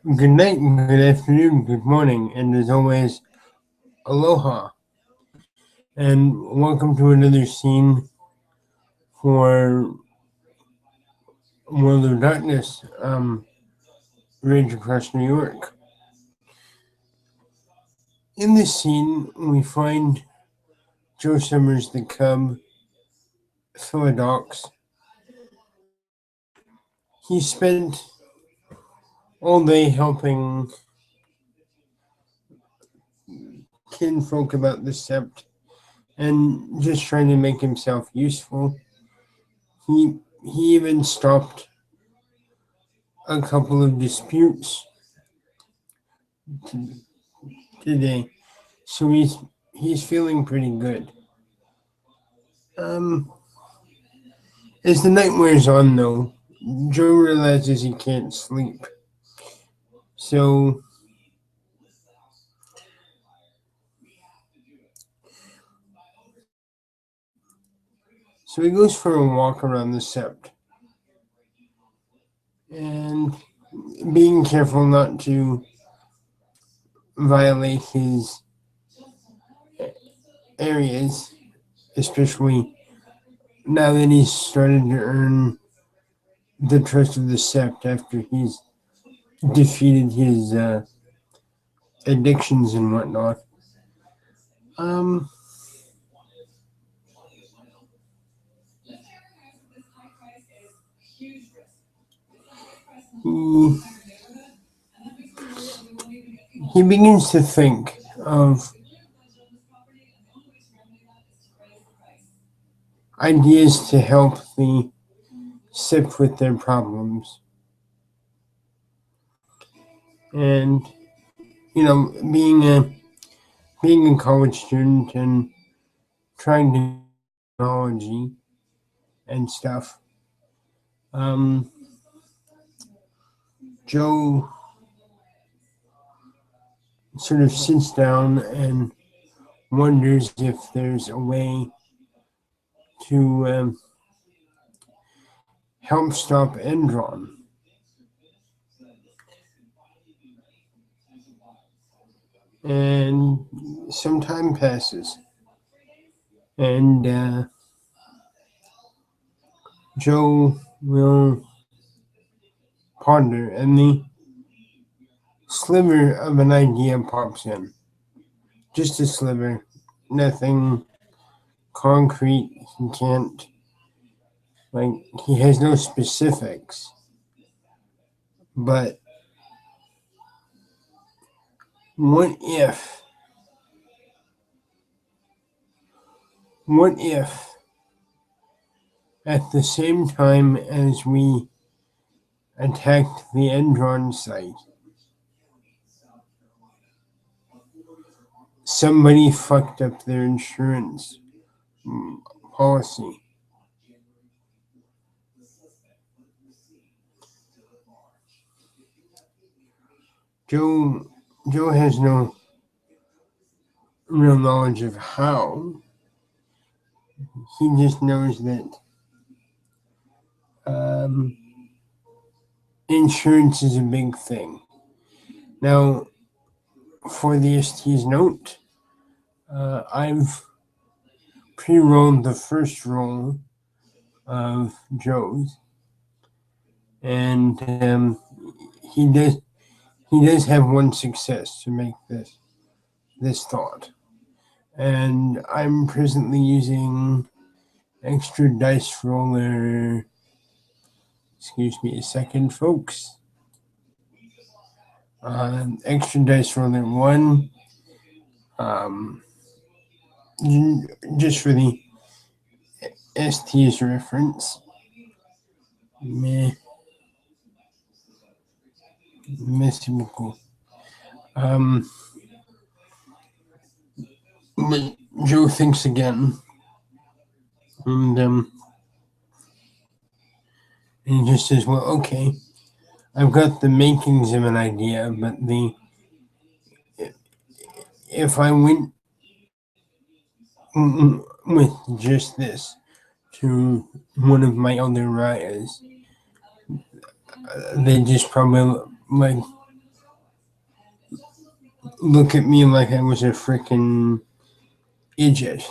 Good night, good afternoon, good morning, and as always, aloha. And welcome to another scene for World of Darkness, Rage Across New York. In this scene, we find Joe Summers, the Cub, Philodox. He spent all day helping kinfolk about the sept and just trying to make himself useful. He he even stopped a couple of disputes today, so he's feeling pretty good. Um, as the night wears on, though, Joe realizes he can't sleep, so he goes for a walk around the sept, and being careful not to violate his areas, especially now that he's started to earn the trust of the sept after he's defeated his addictions and whatnot. Um, he, he begins to think of ideas to help the sept with their problems. And being a college student and trying to technology and stuff, um, Joe sort of sits down and wonders if there's a way to help stop Endron. And some time passes, and Joe will ponder, and the sliver of an idea pops in. Just a sliver, nothing concrete. He can't, he has no specifics. But what if, at the same time as we attacked the Endron site, somebody fucked up their insurance policy? Joe has no real knowledge of how. He just knows that insurance is a big thing. Now, for the ST's note, I've pre-rolled the first roll of Joe's, and he does have one success to make this thought, and I'm presently using extra dice roller. Excuse me a second, folks. Extra dice roller 1. Just for the ST's reference. Merci beaucoup. But Joe thinks again, and he just says, "Well, okay, I've got the makings of an idea, but if I went with just this to one of my other writers, they just probably look at me like I was a freaking idiot.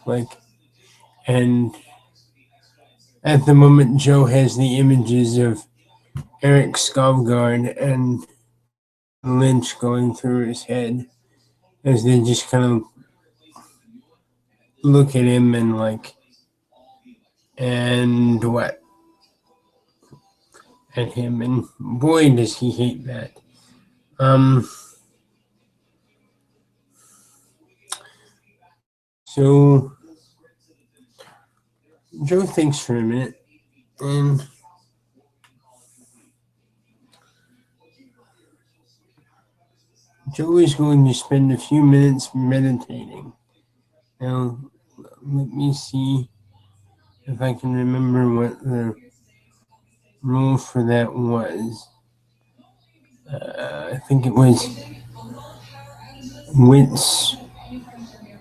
Like, and at the moment, Joe has the images of Eric Skovgaard and Lynch going through his head as they just kind of look at him and like, and what? At him, and boy, does he hate that. So Joe thinks for a minute, and Joe is going to spend a few minutes meditating. Now, let me see if I can remember what the rule for that was. I think it was wits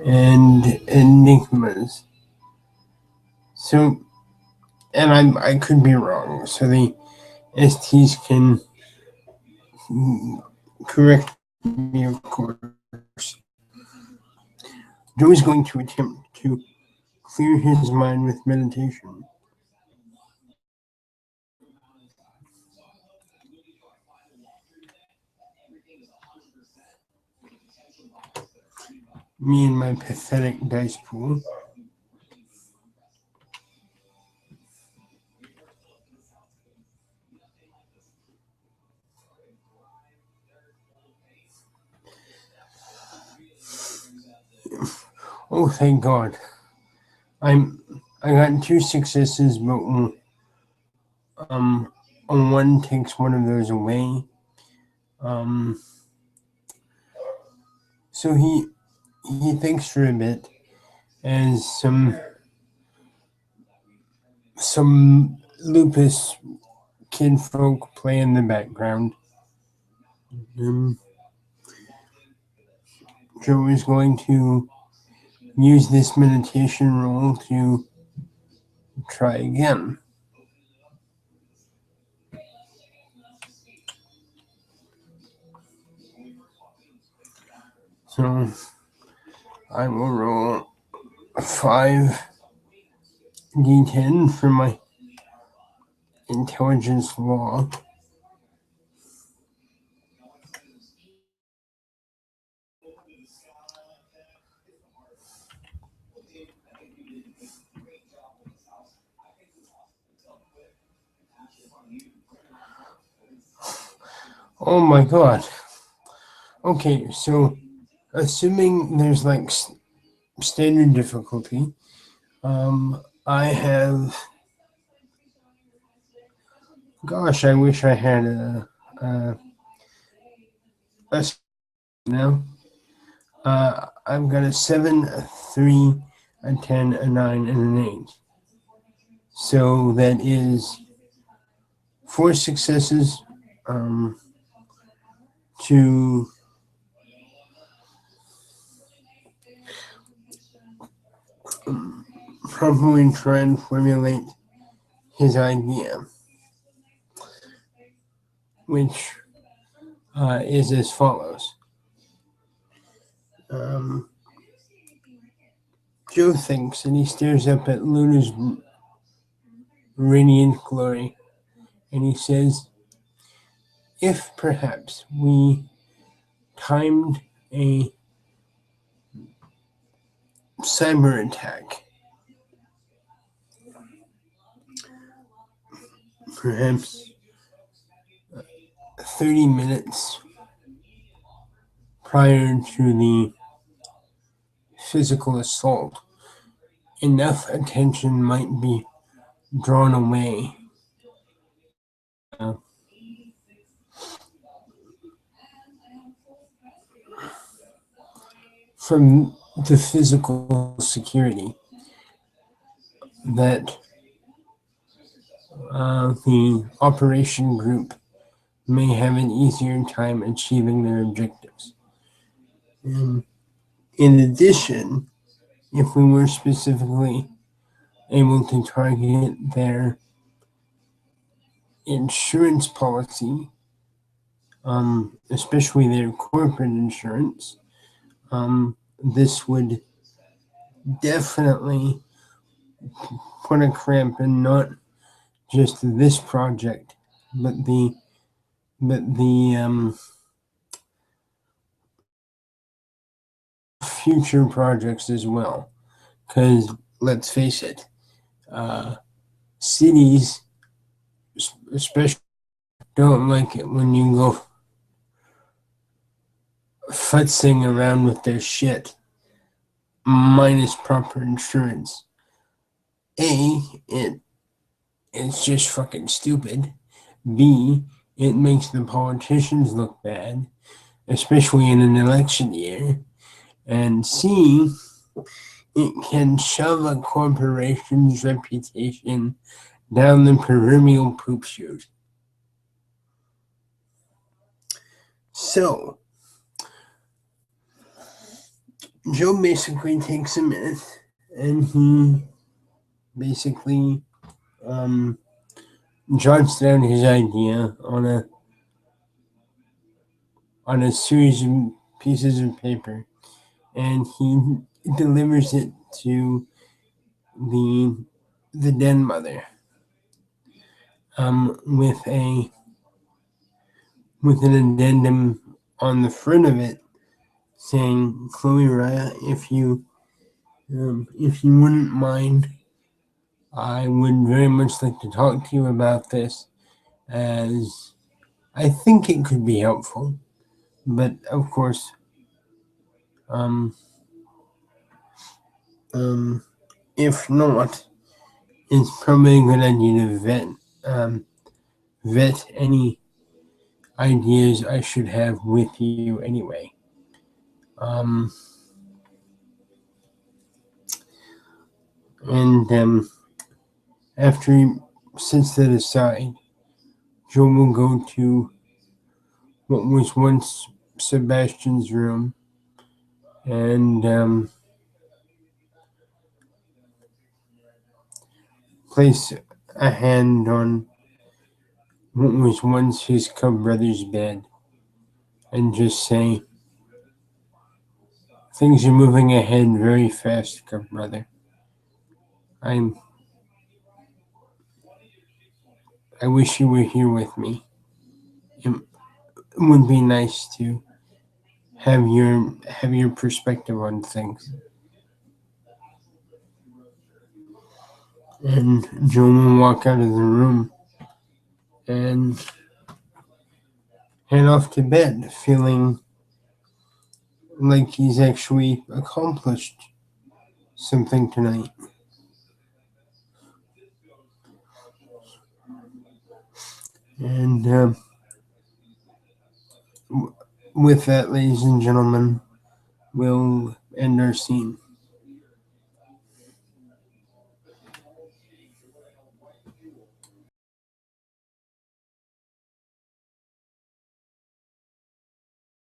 and enigmas. So, and I could be wrong. So the STs can correct me, of course. Joe is going to attempt to clear his mind with meditation. Me and my pathetic dice pool. Oh, thank God. I got 2 successes, but one takes one of those away. So he thinks for a bit as some lupus kinfolk play in the background. Joe is going to use this meditation roll to try again. So I will roll 5d10 for my intelligence law. Oh my God. Okay, so assuming there's like standard difficulty, I have. Gosh, I wish I had a now. I've got a 7, a 3, a 10, a 9, and an 8. So that is 4 successes to properly try and formulate his idea, which is as follows. Joe thinks, and he stares up at Luna's radiant glory, and he says, if perhaps we timed a cyber attack, perhaps 30 minutes prior to the physical assault, enough attention might be drawn away from the physical security that the operation group may have an easier time achieving their objectives. In addition, if we were specifically able to target their insurance policy especially their corporate insurance. This would definitely put a cramp in not just this project, but the future projects as well. Because let's face it, cities especially don't like it when you go futzing around with their shit minus proper insurance. It's just fucking stupid. B, it makes the politicians look bad, especially in an election year. And C, it can shove a corporation's reputation down the proverbial poop chute. So, Joe basically takes a minute and he basically jots down his idea on a series of pieces of paper, and he delivers it to the den mother with an addendum on the front of it saying, "Chloe Raya, if you wouldn't mind, I would very much like to talk to you about this, as I think it could be helpful, but of course, if not, it's probably a good idea to vet any ideas I should have with you anyway." And after he sets that aside, Joe will go to what was once Sebastian's room and place a hand on what was once his cub brother's bed and just say, "Things are moving ahead very fast, cub brother. I wish you were here with me. It would be nice to have your perspective on things." And Joe will walk out of the room and head off to bed, feeling like he's actually accomplished something tonight. And with that, ladies and gentlemen, we'll end our scene.